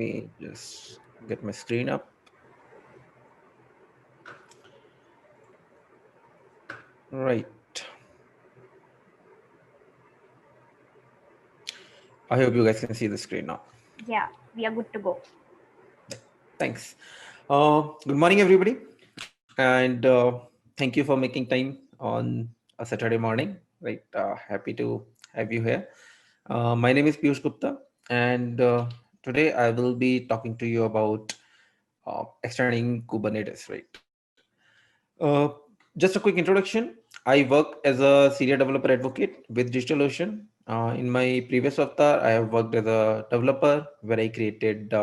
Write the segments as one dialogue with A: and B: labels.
A: me just get my screen up. Right. I hope you guys can see the screen now.
B: Yeah, we are good to go.
A: Thanks. Good morning, everybody. And thank you for making time on a Saturday morning. Right. Happy to have you here. My name is Piyush Gupta, and today I will be talking to you about extending Kubernetes. Right. Uh, just a quick introduction. I work as a senior developer advocate with DigitalOcean. In my previous avatar, I have worked as a developer where I created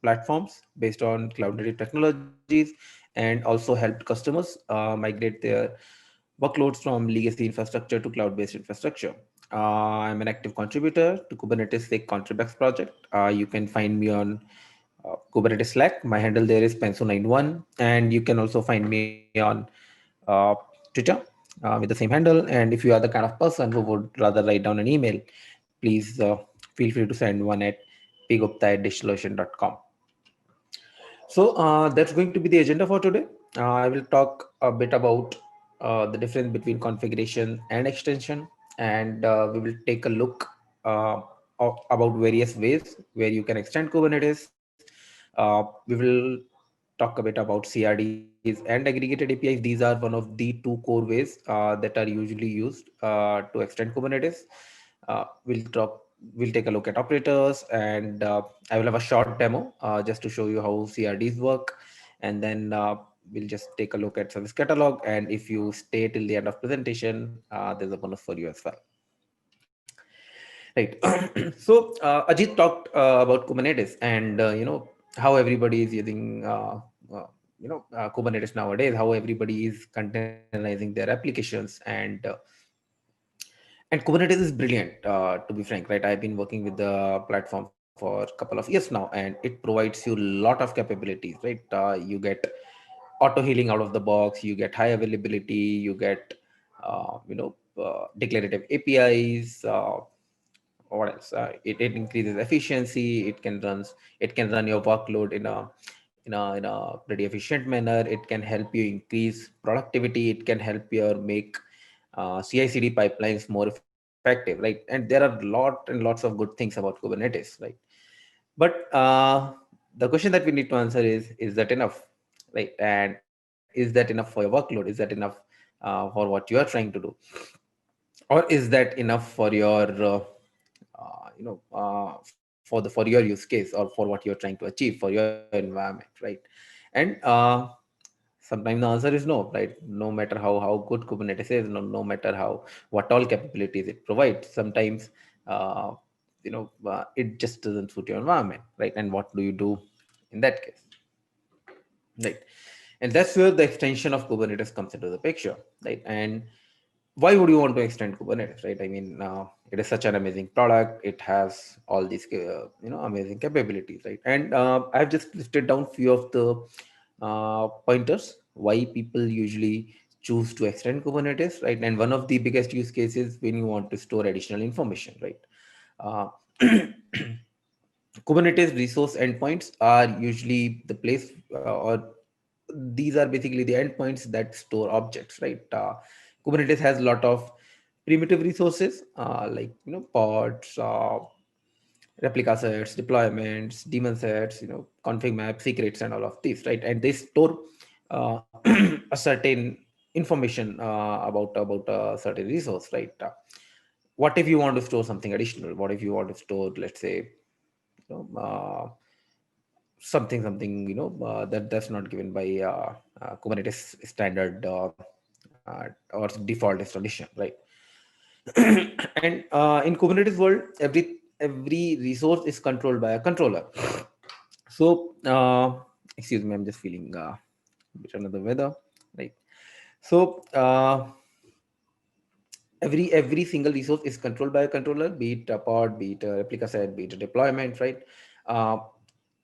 A: platforms based on cloud native technologies and also helped customers migrate their workloads from legacy infrastructure to cloud-based infrastructure. I'm an active contributor to Kubernetes Sec Contributs project. You can find me on Kubernetes Slack. My handle there is Penso91, and you can also find me on uh, Twitter with the same handle. And if you are the kind of person who would rather write down an email, please feel free to send one at pgupta@digitalocean.com. So that's going to be the agenda for today. I will talk a bit about the difference between configuration and extension, and we will take a look about various ways where you can extend Kubernetes. We will talk a bit about CRDs and aggregated APIs. These are one of the two core ways that are usually used to extend Kubernetes. We'll talk. We'll take a look at operators, and I will have a short demo just to show you how CRDs work, and then we'll just take a look at service catalog. And if you stay till the end of presentation, there's a bonus for you as well. Right. So Ajit talked about Kubernetes, and how everybody is using Kubernetes nowadays, how everybody is containerizing their applications, and Kubernetes is brilliant, to be frank, right? I've been working with the platform for a couple of years now, and it provides you a lot of capabilities, right? You get auto healing out of the box, you get high availability, you get declarative APIs. What else? It increases efficiency. It can run your workload in a pretty efficient manner. It can help you increase productivity. It can help you make CI/CD pipelines more effective, right? And there are lot and lots of good things about Kubernetes, right? But the question that we need to answer is that enough, right? And is that enough for your workload? Is that enough for what you are trying to do, or is that enough for your for your use case, or for what you're trying to achieve for your environment, right? And sometimes the answer is no, right? No matter how good Kubernetes is, no matter what all capabilities it provides, sometimes uh, it just doesn't suit your environment, right? And what do you do in that case, right? And that's where the extension of Kubernetes comes into the picture, right? And why would you want to extend Kubernetes, right? I mean, it is such an amazing product. It has all these amazing capabilities, right? And I've just listed down few of the pointers why people usually choose to extend Kubernetes, right? And one of the biggest use cases when you want to store additional information, right? uh, Kubernetes resource endpoints are usually the place, or these are basically the endpoints that store objects, right? Kubernetes has a lot of primitive resources, like pods, replica sets, deployments, daemon sets, config maps, secrets, and all of these, right? And they store uh, a certain information about a certain resource, right? What if you want to store something additional? What if you want to store, let's say, you know, uh, something that's not given by Kubernetes standard or default installation, right? And in Kubernetes world, every resource is controlled by a controller. So excuse me, I'm just feeling a bit under the weather, right? So every single resource is controlled by a controller, be it a pod, be it a replica set, be it a deployment, right? uh,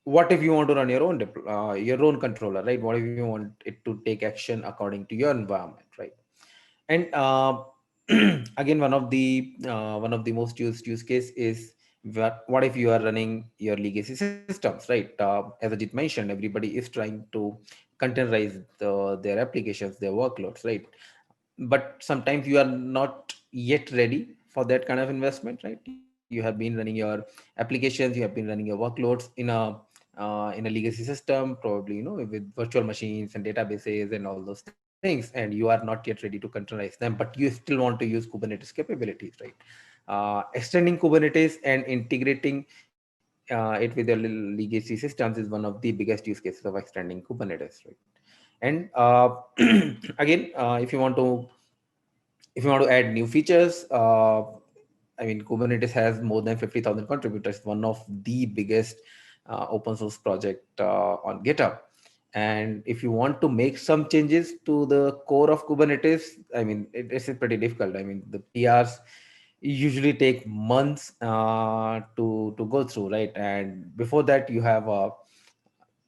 A: what if you want to run your own controller, right? What if you want it to take action according to your environment, right? And again, one of the most used use case is What if you are running your legacy systems, right? As Ajit mentioned, everybody is trying to containerize their applications, their workloads, right? But sometimes you are not yet ready for that kind of investment, right? You have been running your applications, you have been running your workloads in a legacy system, probably with virtual machines and databases and all those things, and you are not yet ready to containerize them, but you still want to use Kubernetes capabilities, right? Extending Kubernetes and integrating it with your legacy systems is one of the biggest use cases of extending Kubernetes, right? And again, if you want to add new features, I mean, Kubernetes has more than 50,000 contributors, one of the biggest open source project on GitHub. And if you want to make some changes to the core of Kubernetes, I mean, it's pretty difficult. I mean, the PRs usually take months to go through, right? And before that, you have a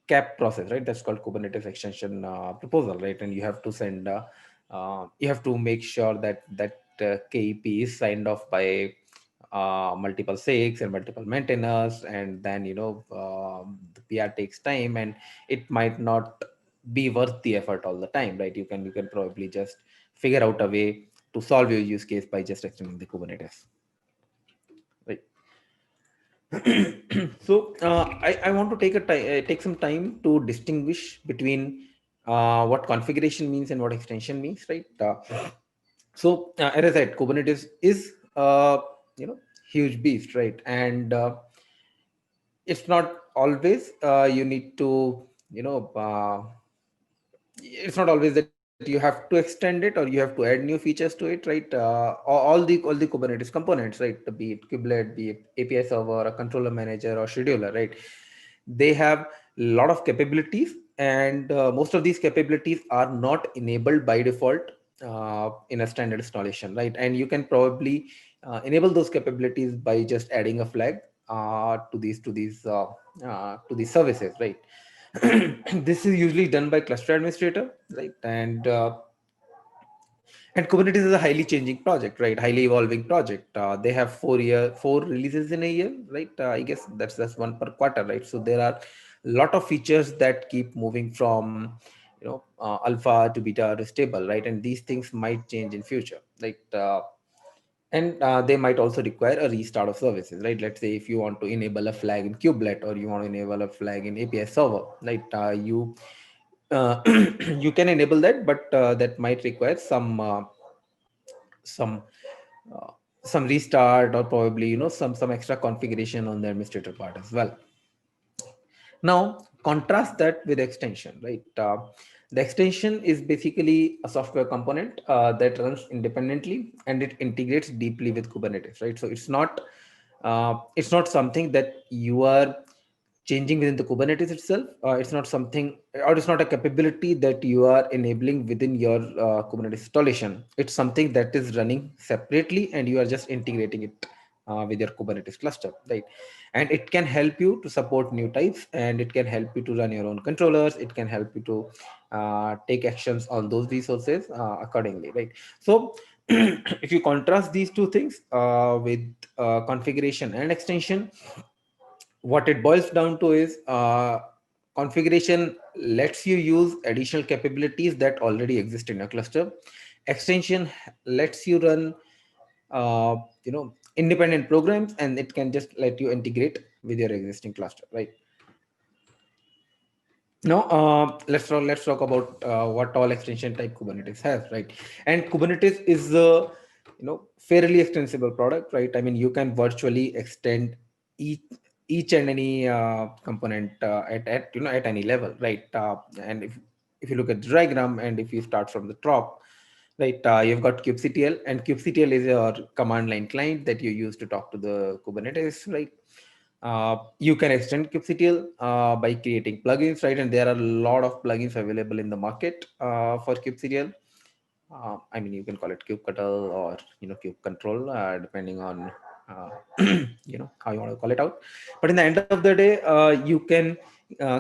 A: CAP process, right? That's called Kubernetes extension proposal, right? And you have to send, you have to make sure that KEP is signed off by multiple SIGs and multiple maintainers, and then the PR takes time, and it might not be worth the effort all the time, right? You can probably just figure out a way to solve your use case by just extending the Kubernetes, right? So I want to take some time to distinguish between what configuration means and what extension means, right? As I said, Kubernetes is you know huge beast, right? And it's not always you need to it's not always that you have to extend it or you have to add new features to it, right? All the Kubernetes components, right? Be it kubelet, be it API server, a controller manager or scheduler, right? They have a lot of capabilities, and most of these capabilities are not enabled by default in a standard installation, right? And you can probably enable those capabilities by just adding a flag to these services, right? This is usually done by cluster administrator, right? And Kubernetes is a highly changing project, right? Highly evolving project. They have 4 releases in a year, right? I guess that's one per quarter, right? So there are a lot of features that keep moving from alpha to beta to stable, right? And these things might change in future, right? And they might also require a restart of services, right? Let's say if you want to enable a flag in kubelet, or you want to enable a flag in API server, right? You you can enable that, but that might require some uh, some restart, or probably some extra configuration on the administrator part as well. Now contrast that with extension, right? The extension is basically a software component that runs independently, and it integrates deeply with Kubernetes, right? So it's not something that you are changing within the Kubernetes itself. It's not something, or it's not a capability that you are enabling within your Kubernetes installation. It's something that is running separately, and you are just integrating it with your Kubernetes cluster, right? And it can help you to support new types, and it can help you to run your own controllers. It can help you to take actions on those resources accordingly, right? So if you contrast these two things with configuration and extension, what it boils down to is configuration lets you use additional capabilities that already exist in a cluster. Extension lets you run independent programs, and it can just let you integrate with your existing cluster, right? Now let's talk about what all extension type Kubernetes has, right? And Kubernetes is a fairly extensible product, right? I mean, you can virtually extend each each and any component at any level, right? And if you look at the diagram, and if you start from the top, right, you've got kubectl, and kubectl is your command line client that you use to talk to the Kubernetes, right? You can extend kubectl by creating plugins, right? And there are a lot of plugins available in the market for kubectl. I mean, you can call it kubectl or kube control, depending on uh, how you want to call it out. But in the end of the day, you can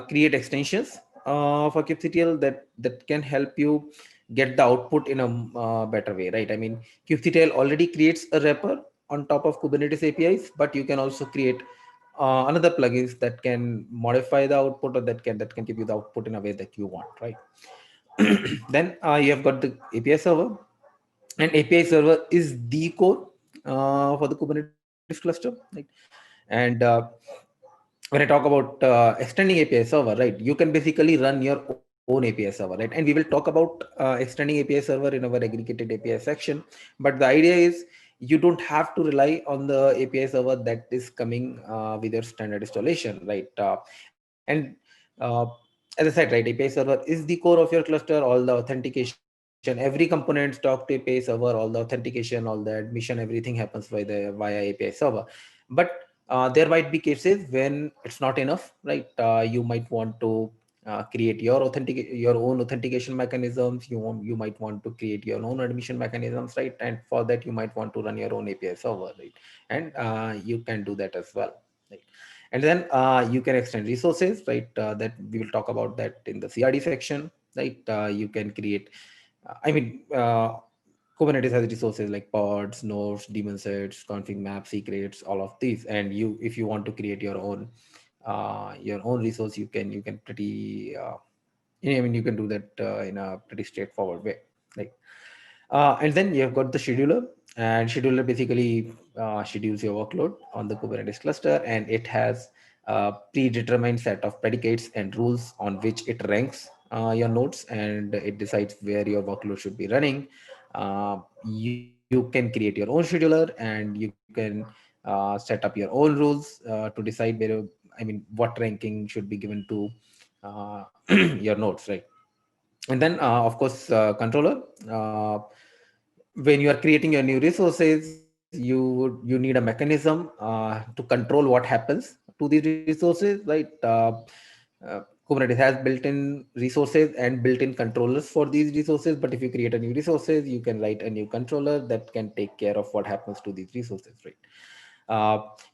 A: create extensions for kubectl that can help you get the output in a better way, right? I mean, kubectl already creates a wrapper on top of Kubernetes APIs, but you can also create another plugins that can modify the output, or that can give you the output in a way that you want, right? Then you have got the API server, and API server is the core for the Kubernetes cluster, right? And when I talk about extending API server, right, you can basically run your own API server, right? And we will talk about extending API server in our aggregated API section. But the idea is you don't have to rely on the API server that is coming with your standard installation, right? And uh, as I said, right, API server is the core of your cluster. All the authentication, every components talk to API server, all the authentication, all the admission, everything happens via API server. But there might be cases when it's not enough, right? You might want to create your own authentication mechanisms. You might want to create your own admission mechanisms, right? And for that, you might want to run your own API server, right? And you can do that as well, right? And then you can extend resources, right? That we will talk about that in the CRD section, right? You can create, I mean, Kubernetes has resources like pods, nodes, daemon sets, config maps, secrets, all of these. And if you want to create your own resource, you can pretty, I mean, you can do that in a pretty straightforward way. Like, and then you have got the scheduler, and scheduler basically schedules your workload on the Kubernetes cluster, and it has a predetermined set of predicates and rules on which it ranks your nodes, and it decides where your workload should be running. You can create your own scheduler, and you can set up your own rules to decide where, I mean, what ranking should be given to your nodes, right? And then, of course, controller. When you are creating your new resources, you need a mechanism to control what happens to these resources, right? Kubernetes has built-in resources and built-in controllers for these resources. But if you create a new resources, you can write a new controller that can take care of what happens to these resources, right?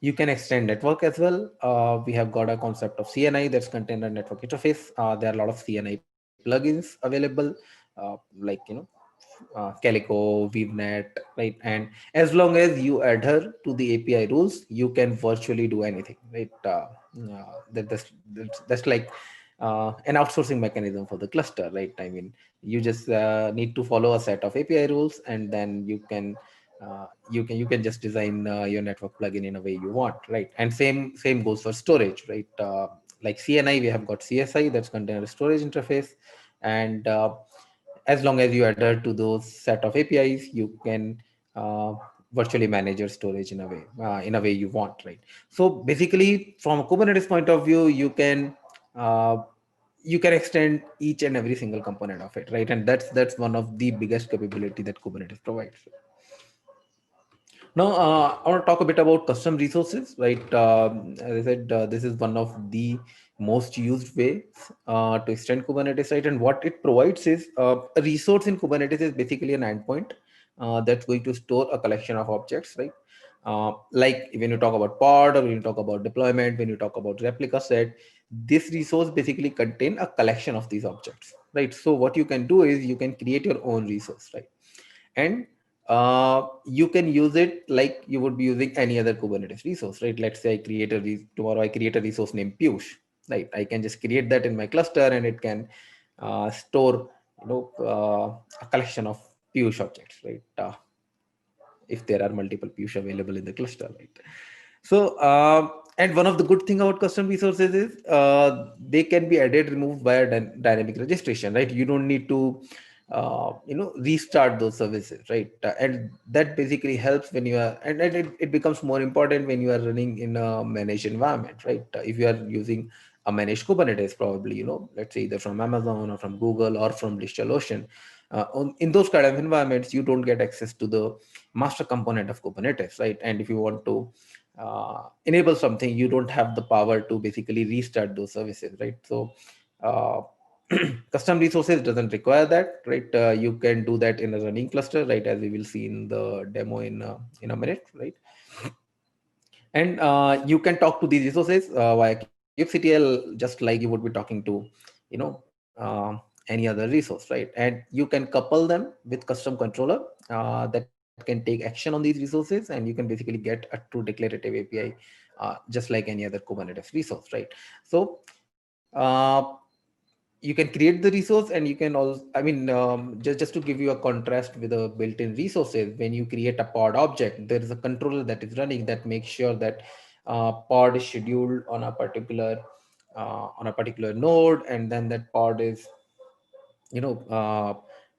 A: You can extend network as well. We have got a concept of CNI, that's container network interface. There are a lot of CNI plugins available, like, Calico, VNet, right? And as long as you adhere to the API rules, you can virtually do anything, right? That's like an outsourcing mechanism for the cluster, right? I mean, you just need to follow a set of API rules, and then you can just design your network plugin in a way you want, right? And same goes for storage, right? Like CNI, we have got CSI, that's container storage interface. And as long as you adhere to those set of APIs, you can virtually manage your storage in a way you want, right? So basically, from a Kubernetes point of view, uh, you can extend each and every single component of it, right? And that's one of the biggest capability that Kubernetes provides. Now, I want to talk a bit about custom resources, right? As I said, this is one of the most used ways to extend Kubernetes, right? And what it provides is a resource in Kubernetes is basically an endpoint that's going to store a collection of objects, right? Like when you talk about pod, or when you talk about deployment, when you talk about replica set, this resource basically contain a collection of these objects, right? So what you can do is you can create your own resource, right? And you can use it like you would be using any other Kubernetes resource, right? Let's say tomorrow I create a resource named Piyush, right? I can just create that in my cluster, and it can store, a collection of Piyush objects, right? If there are multiple Piyush available in the cluster, right? So, and one of the good thing about custom resources is they can be added, removed via dynamic registration, right? You don't need to, restart those services, right? And that basically helps when you are, and it becomes more important when you are running in a managed environment, right? If you are using a managed Kubernetes, probably, let's say either from Amazon or from Google or from DigitalOcean. In those kind of environments, you don't get access to the master component of Kubernetes, right? And if you want to enable something, you don't have the power to basically restart those services, right? So uh, custom resources doesn't require that, right? You can do that in a running cluster, right? As we will see in the demo in a minute, right? And you can talk to these resources via kubectl, just like you would be talking to, you know any other resource, right? And you can couple them with custom controller that can take action on these resources, and you can basically get a true declarative API, just like any other Kubernetes resource, right? So you can create the resource, and you can also, I mean, just to give you a contrast with the built-in resources, when you create a pod object, there is a controller that is running that makes sure that pod is scheduled on a particular node, and then that pod is,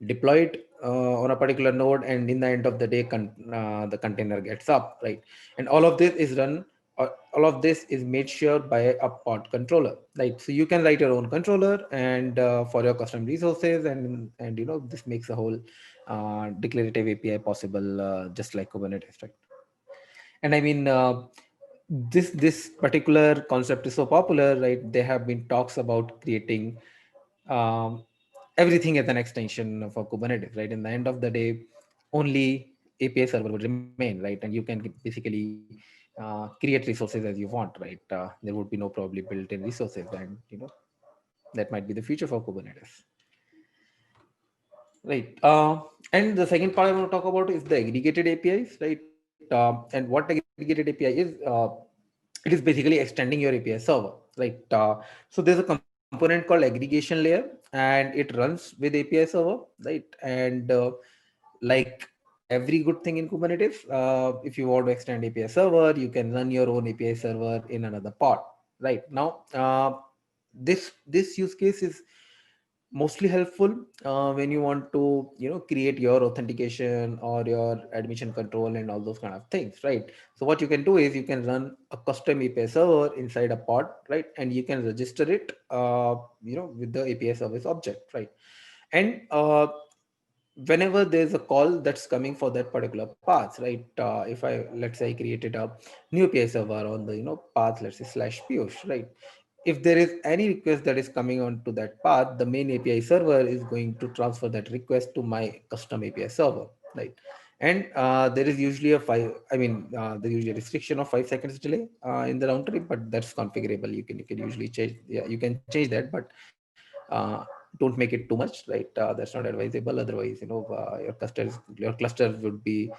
A: deployed on a particular node, and in the end of the day, the container gets up, right? And all of this is made sure by a pod controller, right? So you can write your own controller and for your custom resources, and this makes a whole declarative API possible, just like Kubernetes, right? And I mean, this particular concept is so popular, right? There have been talks about creating um, everything as an extension for Kubernetes, right? In the end of the day, only API server would remain, right? And you can basically create resources as you want, right? There would be no probably built-in resources, and that might be the future for Kubernetes, right? And the second part I want to talk about is the aggregated APIs, right? And what aggregated API is, it is basically extending your API server, right? So there's a component called aggregation layer, and it runs with API server, right? And like every good thing in Kubernetes, if you want to extend API server, you can run your own API server in another pod, right? Now, this use case is mostly helpful when you want to create your authentication or your admission control and all those kind of things, right? So what you can do is you can run a custom API server inside a pod, right? And you can register it with the API service object, right? And whenever there's a call that's coming for that particular path, right? If I, let's say, I created a new API server on the path, let's say /Piyush, right? If there is any request that is coming onto that path, the main API server is going to transfer that request to my custom API server, right? And there is usually there's usually a restriction of 5 seconds delay in the round trip, but that's configurable. You can usually change, yeah, you can change that, but uh, don't make it too much, right? That's not advisable. Otherwise, your cluster would be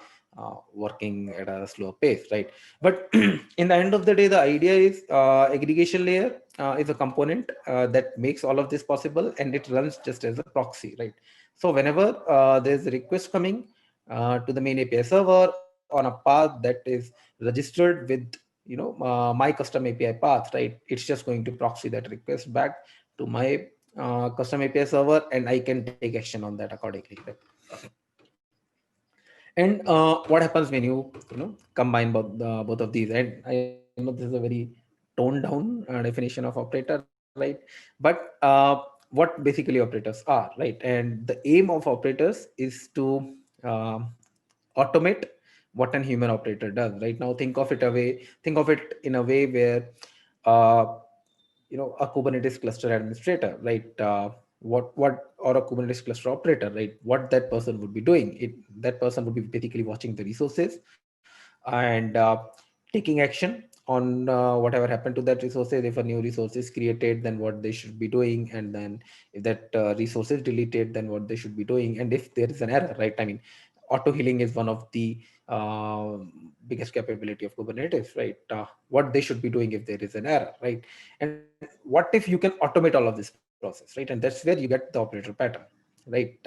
A: working at a slower pace, right? But in the end of the day, the idea is aggregation layer is a component that makes all of this possible, and it runs just as a proxy, right? So whenever there's a request coming to the main API server on a path that is registered with my custom API path, right? It's just going to proxy that request back to my custom API server, and I can take action on that accordingly, right? And what happens when you combine both of these? And I know this is a very toned down definition of operator, right? But what basically operators are, right? And the aim of operators is to uh, automate what an human operator does. Right now, think of it in a way where uh, a Kubernetes cluster administrator, right? What or a Kubernetes cluster operator, right? What that person would be doing, that person would be basically watching the resources and taking action on whatever happened to that resources. If a new resource is created, then what they should be doing, and then if that resource is deleted, then what they should be doing, and if there is an error, right? I mean, auto healing is one of the biggest capability of Kubernetes, right? What they should be doing if there is an error, right? And what if you can automate all of this process, right? And that's where you get the operator pattern, right?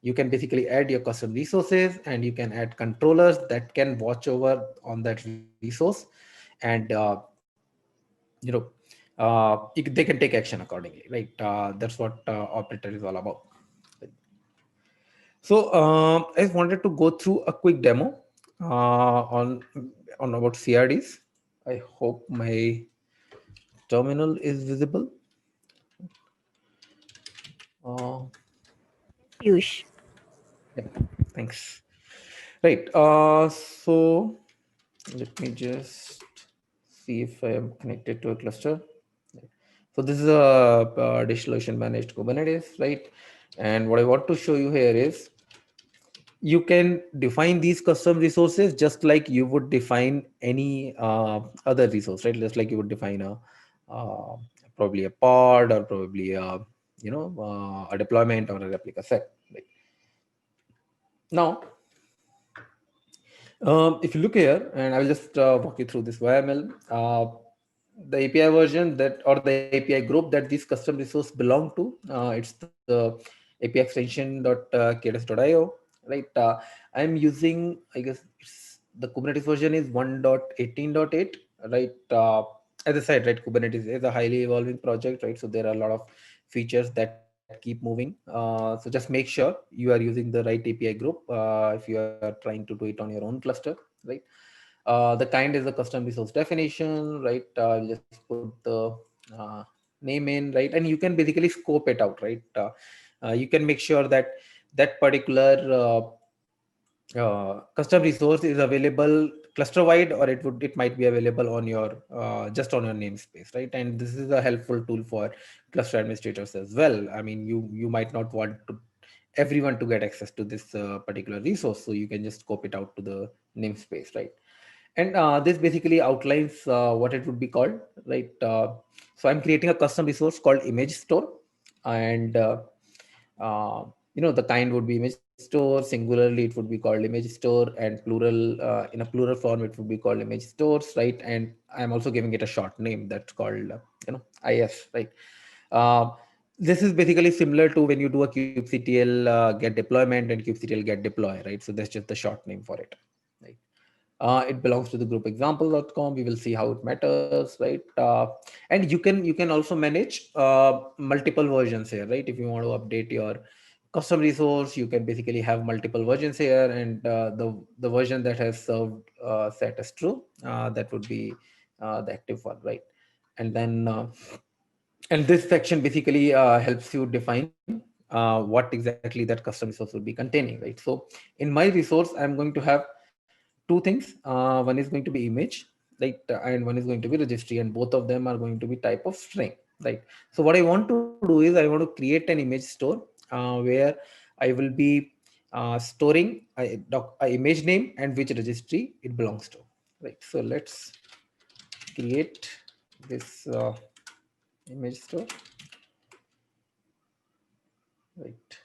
A: You can basically add your custom resources, and you can add controllers that can watch over on that resource, and you know they can take action accordingly, right? That's what operator is all about. So I just wanted to go through a quick demo on about CRDs. I hope my terminal is visible. uh,
B: Piyush.
A: yeah, thanks. Right. So let me just see if I am connected to a cluster. So this is a DigitalOcean managed Kubernetes, right? And what I want to show you here is you can define these custom resources just like you would define any other resource, right? Just like you would define uh, probably a pod, or probably a deployment or a replica set. Right? Now, If you look here, and I will just walk you through this YML, the API version that or the API group that this custom resource belong to, it's the API extension.kds.io, right? I'm using, I guess it's the Kubernetes version is 1.18.8, right? As I said, right, Kubernetes is a highly evolving project, right? So there are a lot of features that keep moving. So just make sure you are using the right API group if you are trying to do it on your own cluster, right? The kind is the custom resource definition, right? I'll just put the uh, name in, right? And you can basically scope it out, right? You can make sure that that particular custom resource is available cluster wide, or it might be available on your just on your namespace, right? And this is a helpful tool for cluster administrators as well. I mean, you might not want to everyone to get access to this particular resource, so you can just scope it out to the namespace, right? And this basically outlines what it would be called, right? So I'm creating a custom resource called image store, and the kind would be image store. Singularly, it would be called image store, and plural, in a plural form, it would be called image stores, right? And I'm also giving it a short name that's called IS, right? Uh, this is basically similar to when you do a kubectl get deployment and kubectl get deploy, right? So that's just the short name for it, right? It belongs to the group example.com. We will see how it matters, right? And you can also manage multiple versions here, right? If you want to update your custom resource, you can basically have multiple versions here, and the version that has served set as true, that would be the active one, right? And then and this section basically helps you define what exactly that custom resource will be containing, right? So in my resource, I'm going to have two things. One is going to be image, right? And one is going to be registry, and both of them are going to be type of string, right? So what I want to do is I want to create an image store where I will be storing a image name and which registry it belongs to, right? So let's create this image store, right?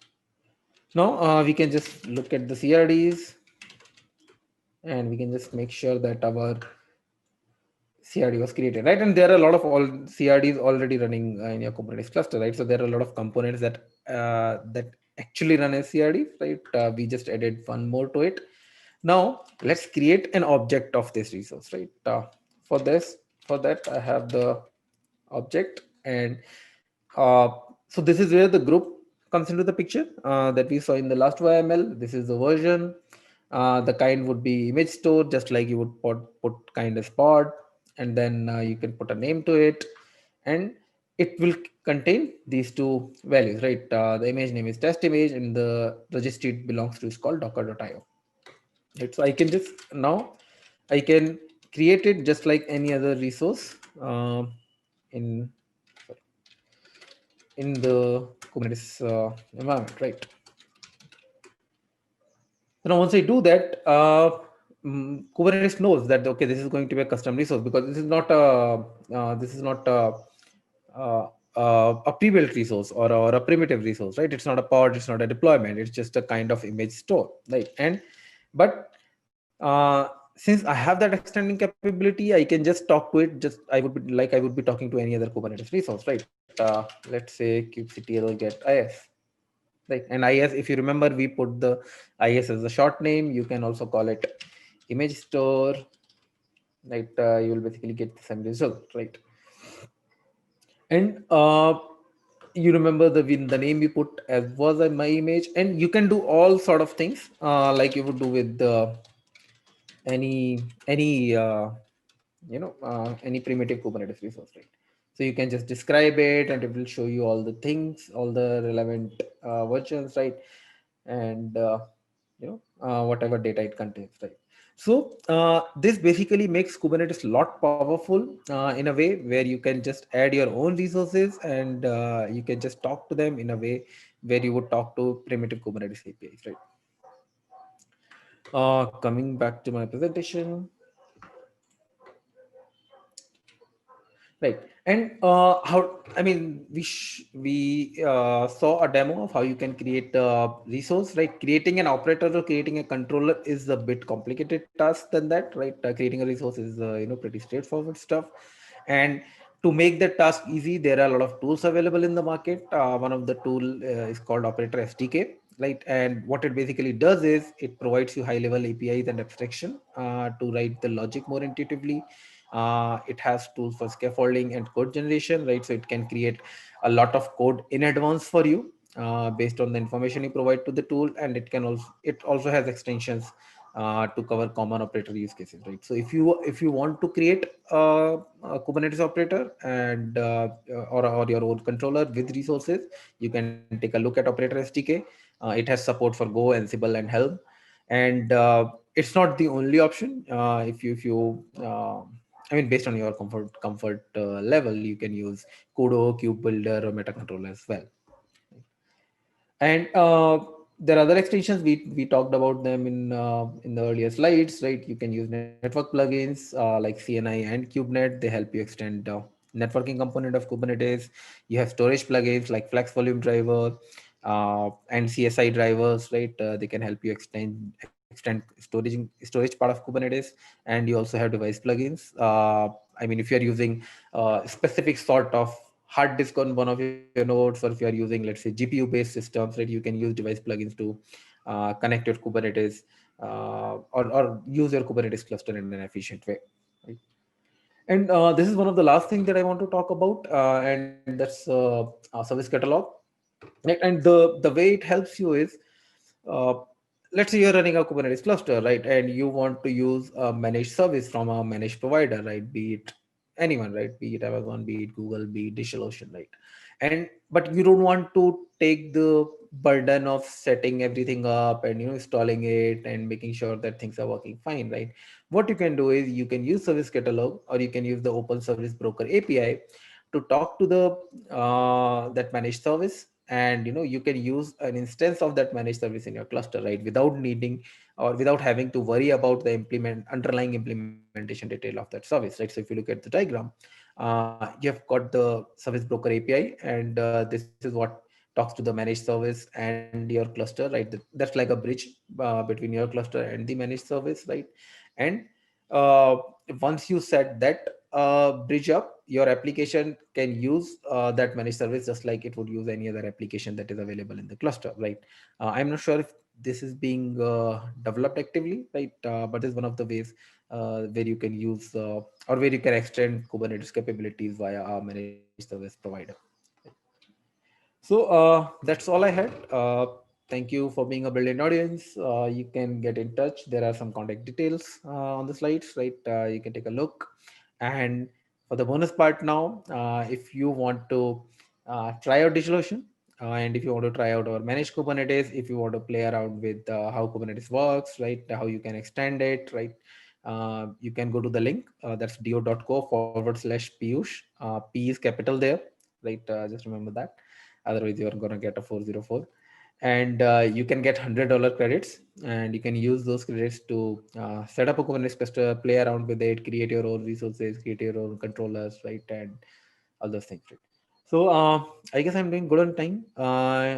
A: Now we can just look at the CRDs, and we can just make sure that our CRD was created, right? And there are a lot of all CRDs already running in your Kubernetes cluster, right? So there are a lot of components that actually run as CRDs, right? We just added one more to it. Now let's create an object of this resource, right? For this, for that, I have the object, and uh, so this is where the group comes into the picture that we saw in the last YML. This is the version. The kind would be image store, just like you would put kind as pod, and then you can put a name to it, and it will contain these two values, right? The image name is test image, and the registry it belongs to is called docker.io. Right? So I can just now I can create it just like any other resource in in the Kubernetes environment, right? So now once I do that, Kubernetes knows that okay, this is going to be a custom resource, because this is not a pre-built resource, or a primitive resource, right? It's not a pod, it's not a deployment, it's just a kind of image store, right? And but since I have that extending capability, I can just talk to it. Just I would be talking to any other Kubernetes resource, right? Let's say kubectl get is, right? And is, if you remember, we put the is as a short name. You can also call it image store, right? You will basically get the same result, right? And you remember the name you put as was my image, and you can do all sort of things like you would do with any any primitive Kubernetes resource, right? So you can just describe it, and it will show you all the things, all the relevant versions, right? And whatever data it contains, right? So this basically makes Kubernetes a lot powerful in a way where you can just add your own resources, and you can just talk to them in a way where you would talk to primitive Kubernetes APIs, right? Coming back to my presentation. Right. And how, I mean, we saw a demo of how you can create a resource, right? Creating an operator or creating a controller is a bit complicated task than that, right? Creating a resource is, pretty straightforward stuff. And to make that task easy, there are a lot of tools available in the market. One of the tool is called Operator SDK, right? And what it basically does is it provides you high level APIs and abstraction to write the logic more intuitively. It has tools for scaffolding and code generation, right? So it can create a lot of code in advance for you based on the information you provide to the tool, and it also has extensions to cover common operator use cases, right? So if you want to create a Kubernetes operator and or your own controller with resources, you can take a look at Operator SDK. It has support for Go, Ansible, and Helm, and it's not the only option. If you I mean, based on your comfort level, you can use Kudo, Kube Builder, or Meta Controller as well. And there are other extensions. We talked about them in the earlier slides, right? You can use network plugins like CNI and KubeNet. They help you extend networking component of Kubernetes. You have storage plugins like Flex Volume Driver and CSI drivers, right? They can help you extend storage part of Kubernetes. And you also have device plugins. I mean, if you are using specific sort of hard disk on one of your nodes, or if you are using, let's say, GPU based systems, right, you can use device plugins to connect your Kubernetes or use your Kubernetes cluster in an efficient way, right? And this is one of the last thing that I want to talk about, and that's service catalog, right? And the way it helps you is, uh, let's say you're running a Kubernetes cluster, right? And you want to use a managed service from a managed provider, right? Be it anyone, right? Be it Amazon, be it Google, be it DigitalOcean, right? And but you don't want to take the burden of setting everything up and installing it and making sure that things are working fine, right? What you can do is you can use Service Catalog, or you can use the Open Service Broker API to talk to the that managed service, and you can use an instance of that managed service in your cluster, right, without needing or without having to worry about the underlying implementation detail of that service, right? So if you look at the diagram, you have got the Service Broker API, and this is what talks to the managed service and your cluster, right? That's like a bridge between your cluster and the managed service, right? And uh, once you set that bridge up, your application can use that managed service just like it would use any other application that is available in the cluster, right? I'm not sure if this is being developed actively, right? But it's one of the ways where you can use or where you can extend Kubernetes capabilities via a managed service provider. So that's all I had. Thank you for being a brilliant audience. You can get in touch. There are some contact details on the slides, right? You can take a look. And for the bonus part now, if you want to try out DigitalOcean, and if you want to try out our managed Kubernetes, if you want to play around with how Kubernetes works, right? How you can extend it, right? You can go to the link. That's do.co/Piyush. P is capital there, right? Just remember that. Otherwise, you're going to get a 404. And you can get $100 credits, and you can use those credits to set up a Kubernetes cluster, play around with it, create your own resources, create your own controllers, right? And all those things, right? So I guess I'm doing good on time.